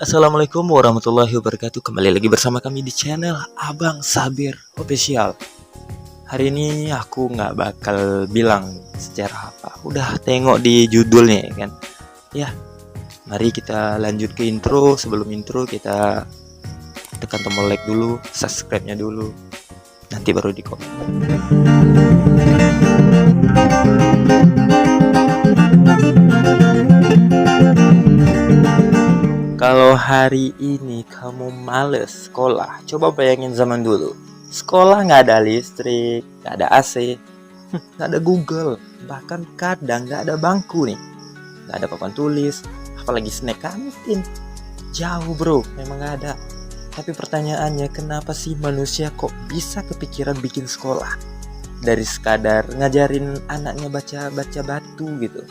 Assalamualaikum warahmatullahi wabarakatuh. Kembali lagi bersama kami di channel Abang Sabir Official. Hari ini aku nggak bakal bilang sejarah apa. Udah tengok di judulnya ya kan. Ya, mari kita lanjut ke intro. Sebelum intro kita tekan tombol like dulu, subscribe-nya dulu. Nanti baru di komen. Kalau hari ini kamu males sekolah, coba bayangin zaman dulu. Sekolah nggak ada listrik, nggak ada AC, nggak ada Google, bahkan kadang nggak ada bangku nih, nggak ada papan tulis, apalagi snack kantin. Jauh bro, memang nggak ada. Tapi pertanyaannya, kenapa sih manusia kok bisa kepikiran bikin sekolah? Dari sekadar ngajarin anaknya baca batu gitu.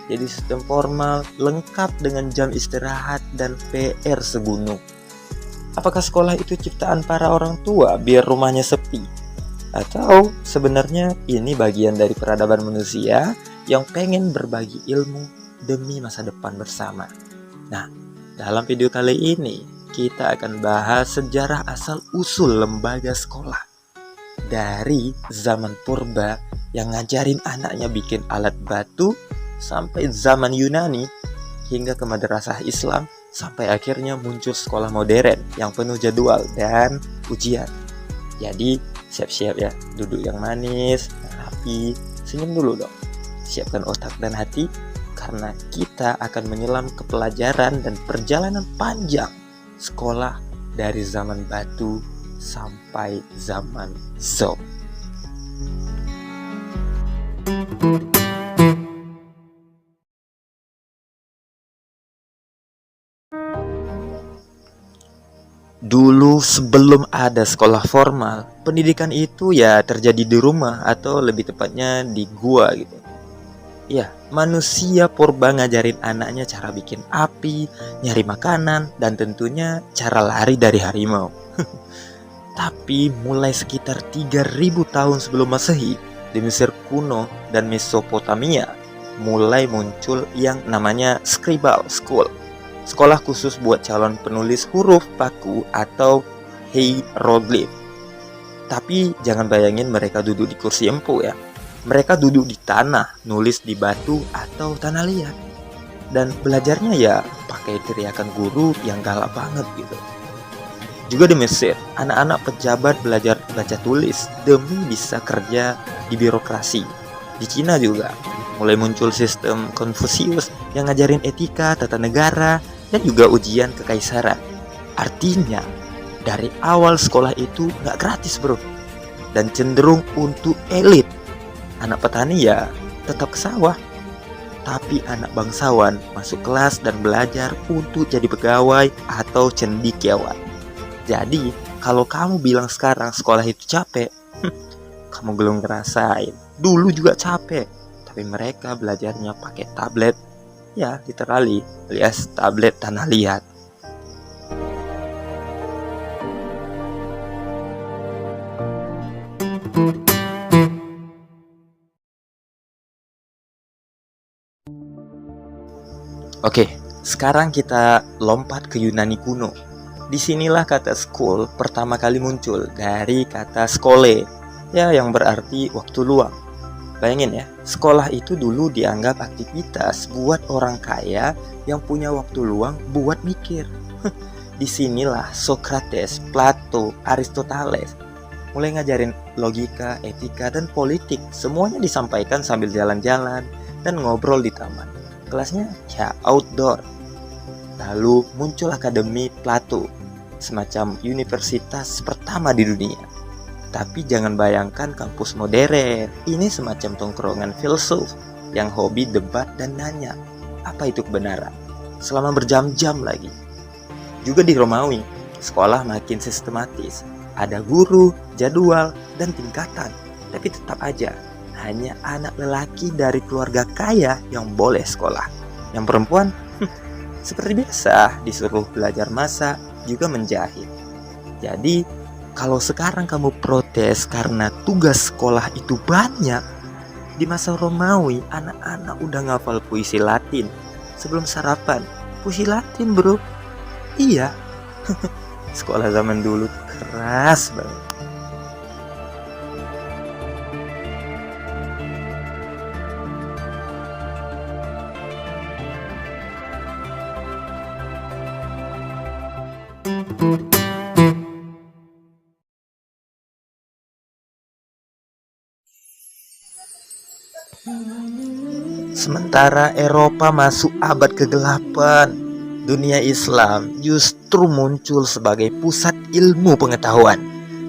Jadi sistem formal lengkap dengan jam istirahat dan PR segunung. Apakah sekolah itu ciptaan para orang tua biar rumahnya sepi? Atau sebenarnya ini bagian dari peradaban manusia yang pengen berbagi ilmu demi masa depan bersama? Nah, dalam video kali ini kita akan bahas sejarah asal-usul lembaga sekolah. Dari zaman purba yang ngajarin anaknya bikin alat batu, sampai zaman Yunani hingga ke madrasah Islam, sampai akhirnya muncul sekolah modern yang penuh jadwal dan ujian. Jadi siap-siap ya, duduk yang manis, rapi, senyum dulu dong. Siapkan otak dan hati karena kita akan menyelam ke pelajaran dan perjalanan panjang sekolah dari zaman batu sampai zaman Zoom. Dulu sebelum ada sekolah formal, pendidikan itu ya terjadi di rumah atau lebih tepatnya di gua gitu. Ya, manusia purba ngajarin anaknya cara bikin api, nyari makanan, dan tentunya cara lari dari harimau. Tapi mulai sekitar 3000 tahun sebelum Masehi, di Mesir kuno dan Mesopotamia, mulai muncul yang namanya scribal school. Sekolah khusus buat calon penulis huruf baku atau hieroglif. Tapi jangan bayangin mereka duduk di kursi empuk ya. Mereka duduk di tanah, nulis di batu atau tanah liat. Dan belajarnya ya pakai teriakan guru yang galak banget gitu. Juga di Mesir, anak-anak pejabat belajar baca tulis demi bisa kerja di birokrasi. Di Cina juga mulai muncul sistem Konfusius yang ngajarin etika, tata negara, dan juga ujian kekaisaran. Artinya, dari awal sekolah itu nggak gratis bro, dan cenderung untuk elit. Anak petani ya tetap ke sawah, tapi anak bangsawan masuk kelas dan belajar untuk jadi pegawai atau cendekiawan. Jadi, kalau kamu bilang sekarang sekolah itu capek, kamu belum ngerasain. Dulu juga capek, tapi mereka belajarnya pakai tablet. Ya, literally alias tablet tanah liat. Oke, sekarang kita lompat ke Yunani kuno. Disinilah kata school pertama kali muncul dari kata skole, ya yang berarti waktu luang. Bayangin ya, sekolah itu dulu dianggap aktivitas buat orang kaya yang punya waktu luang buat mikir. Disinilah Socrates, Plato, Aristoteles mulai ngajarin logika, etika, dan politik. Semuanya disampaikan sambil jalan-jalan dan ngobrol di taman. Kelasnya ya outdoor. Lalu muncul Akademi Plato, semacam universitas pertama di dunia. Tapi jangan bayangkan kampus modern. Ini semacam tongkrongan filsuf yang hobi debat dan nanya, apa itu kebenaran? Selama berjam-jam lagi. Juga di Romawi, sekolah makin sistematis. Ada guru, jadwal, dan tingkatan. Tapi tetap aja, hanya anak lelaki dari keluarga kaya yang boleh sekolah. Yang perempuan, seperti biasa, disuruh belajar masak, juga menjahit. Jadi, kalau sekarang kamu protes karena tugas sekolah itu banyak, di masa Romawi anak-anak udah ngafal puisi Latin sebelum sarapan. Puisi Latin bro. Iya, sekolah zaman dulu keras banget. Sementara Eropa masuk abad ke-8, dunia Islam justru muncul sebagai pusat ilmu pengetahuan.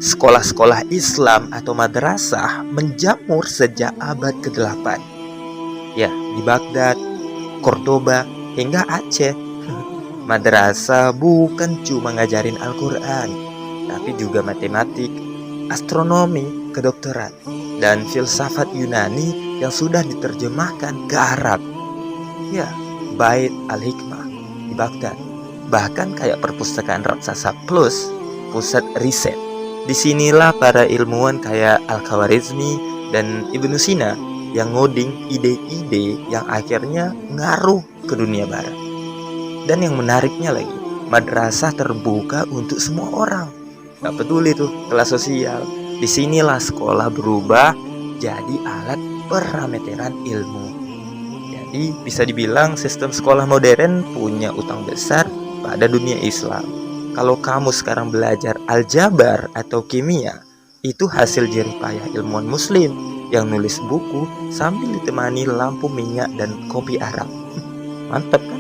Sekolah-sekolah Islam atau madrasah menjamur sejak abad ke-8. Ya, di Baghdad, Cordoba, hingga Aceh. Madrasah bukan cuma ngajarin Al-Quran, tapi juga matematik, astronomi, kedokteran, dan filsafat Yunani yang sudah diterjemahkan ke Arab. Ya, Bait Al-Hikmah di Baghdad. Bahkan kayak perpustakaan raksasa plus pusat riset. Disinilah para ilmuwan kayak Al-Khawarizmi dan Ibnu Sina yang ngoding ide-ide yang akhirnya ngaruh ke dunia barat. Dan yang menariknya lagi, madrasah terbuka untuk semua orang. Gak peduli tuh kelas sosial. Disinilah sekolah berubah jadi alat perameteran ilmu. Jadi bisa dibilang sistem sekolah modern punya utang besar pada dunia Islam. Kalau kamu sekarang belajar aljabar atau kimia, itu hasil jerih payah ilmuwan muslim yang nulis buku sambil ditemani lampu minyak dan kopi Arab. Mantap kan?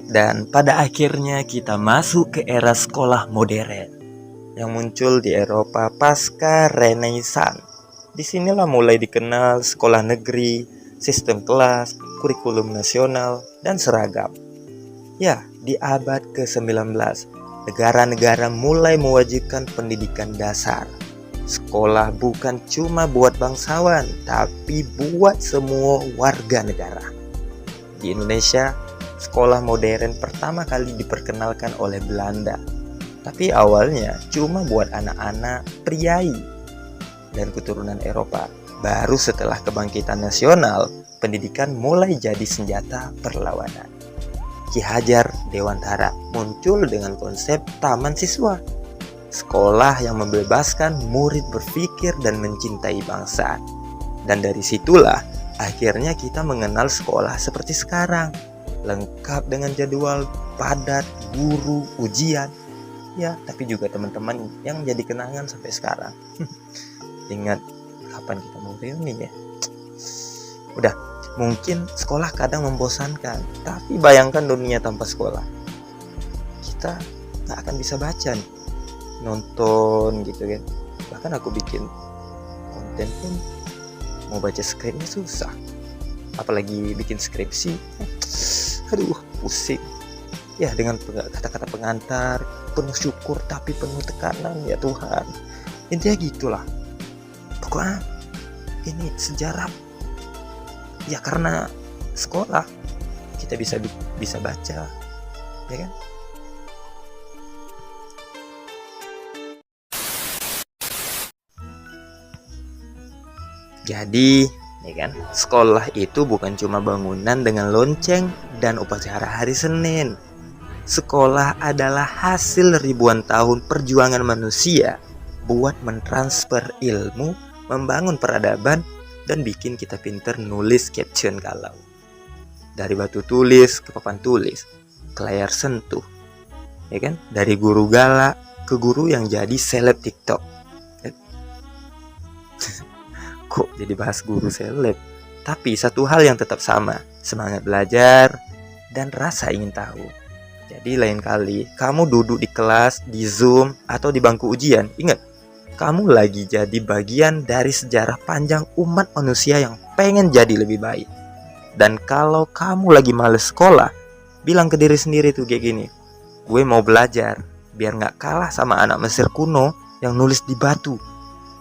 Dan pada akhirnya kita masuk ke era sekolah modern yang muncul di Eropa pasca Renaissance. Disinilah mulai dikenal sekolah negeri, sistem kelas, kurikulum nasional, dan seragam. Ya, di abad ke-19, negara-negara mulai mewajibkan pendidikan dasar. Sekolah bukan cuma buat bangsawan, tapi buat semua warga negara. Di Indonesia, sekolah modern pertama kali diperkenalkan oleh Belanda. Tapi awalnya cuma buat anak-anak priai dan keturunan Eropa. Baru setelah kebangkitan nasional, pendidikan mulai jadi senjata perlawanan. Ki Hajar Dewantara muncul dengan konsep taman siswa. Sekolah yang membebaskan murid berpikir dan mencintai bangsa. Dan dari situlah akhirnya kita mengenal sekolah seperti sekarang. Lengkap dengan jadwal padat, guru, ujian. Ya, tapi juga teman-teman yang jadi kenangan sampai sekarang. Ingat kapan kita mau reuni ya? Udah, mungkin sekolah kadang membosankan, tapi bayangkan dunia tanpa sekolah. Kita gak akan bisa baca nih, nonton gitu kan. Bahkan aku bikin konten pun mau baca skripnya susah. Apalagi bikin skripsi, aduh pusing. Ya, dengan kata-kata pengantar penuh syukur tapi penuh tekanan, ya Tuhan. Intinya gitulah. Pokoknya ini sejarah. Ya karena sekolah kita bisa baca, ya kan? Jadi, ya kan, sekolah itu bukan cuma bangunan dengan lonceng dan upacara hari Senin. Sekolah adalah hasil ribuan tahun perjuangan manusia buat mentransfer ilmu, membangun peradaban, dan bikin kita pinter nulis caption galau. Dari batu tulis ke papan tulis, ke layar sentuh, ya kan? Dari guru galak ke guru yang jadi seleb TikTok. Kok jadi bahas guru seleb? Tapi satu hal yang tetap sama, semangat belajar dan rasa ingin tahu. Jadi lain kali kamu duduk di kelas, di Zoom, atau di bangku ujian, ingat, kamu lagi jadi bagian dari sejarah panjang umat manusia yang pengen jadi lebih baik. Dan kalau kamu lagi males sekolah, bilang ke diri sendiri tuh kayak gini, gue mau belajar biar gak kalah sama anak Mesir kuno yang nulis di batu,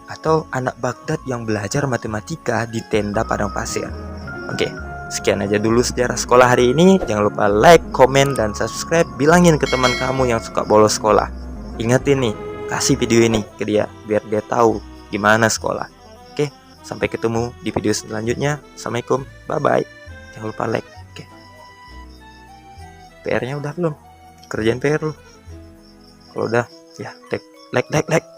atau anak Baghdad yang belajar matematika di tenda padang pasir. Oke, Sekian aja dulu sejarah sekolah hari ini. Jangan lupa like, komen, dan subscribe. Bilangin ke teman kamu yang suka bolos sekolah. Ingatin nih, kasih video ini ke dia biar dia tahu gimana sekolah. Oke, sampai ketemu di video selanjutnya. Assalamualaikum, bye-bye. Jangan lupa like. Oke. PR-nya udah belum? Kerjaan PR lu. Kalau udah, ya like.